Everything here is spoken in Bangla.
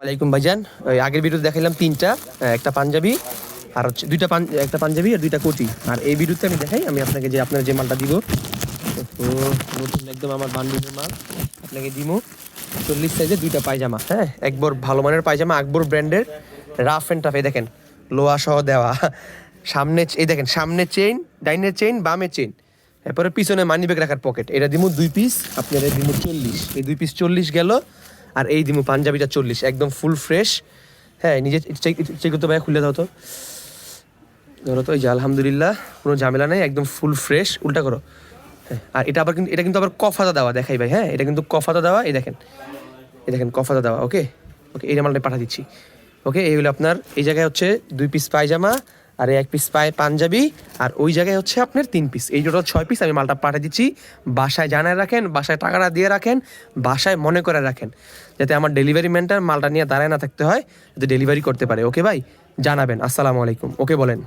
ওয়ালাইকুম ভাইজান। ওই আগের ভিডিওতে দেখাইলাম তিনটা, একটা পাঞ্জাবি আর হচ্ছে একটা পাঞ্জাবি আর দুইটা কোটি। আর এই ভিডিওতে আমি দেখাই আমি আপনাকে যে আপনার যে মালটা দিব, তো নতুন একদম আমার বান্ডিলের মাল আপনাকে দিব 40 সাইজের দুইটা পায়জামা। হ্যাঁ, একবার ভালো মানের পায়জামা, আকবর ব্র্যান্ডের, রাফ অ্যান্ড টাফ। এই দেখেন লোয়া সহ দেওয়া, সামনে এই দেখেন সামনে চেইন, ডাইনের চেইন, বামে চেইন, এরপরে পিছনে মানি ব্যাগ রাখার পকেট। এটা দিমু 2 পিস, আপনার দিমু 40। এই 2 পিস 40 গেল। আর এই দিমু পাঞ্জাবিটা 40, একদম ফুল ফ্রেশ। হ্যাঁ, নিজে চেক করতে ভাই, খুলে দাও তো, ধরো তো। এই যে আলহামদুলিল্লাহ, কোনো ঝামেলা নেই, একদম ফুল ফ্রেশ। উল্টা করো। হ্যাঁ, আর এটা কিন্তু আবার কফাতা দেওয়া, দেখাই ভাই। হ্যাঁ, এটা কিন্তু কফাতা দেওয়া। এই দেখেন কফাতা দেওয়া। ওকে ওকে, এই মালটা পাঠা দিচ্ছি। ওকে, এই হলো আপনার, এই জায়গায় হচ্ছে 2 পিস পায়জামা আর 1 পিস পাঞ্জাবি, আর ওই জায়গায় হচ্ছে আপনার 3 পিস। এই টোটাল 6 পিস আমি মালটা পাঠিয়ে দিচ্ছি। বাসায় জানায় রাখেন, বাসায় টাকাটা দিয়ে রাখেন, বাসায় মনে করে রাখেন, যাতে আমার ডেলিভারি ম্যানটার মালটা নিয়ে দাঁড়ায় না থাকতে হয়, যাতে ডেলিভারি করতে পারে। ওকে ভাই, জানাবেন। আসসালামু আলাইকুম। ওকে বলেন।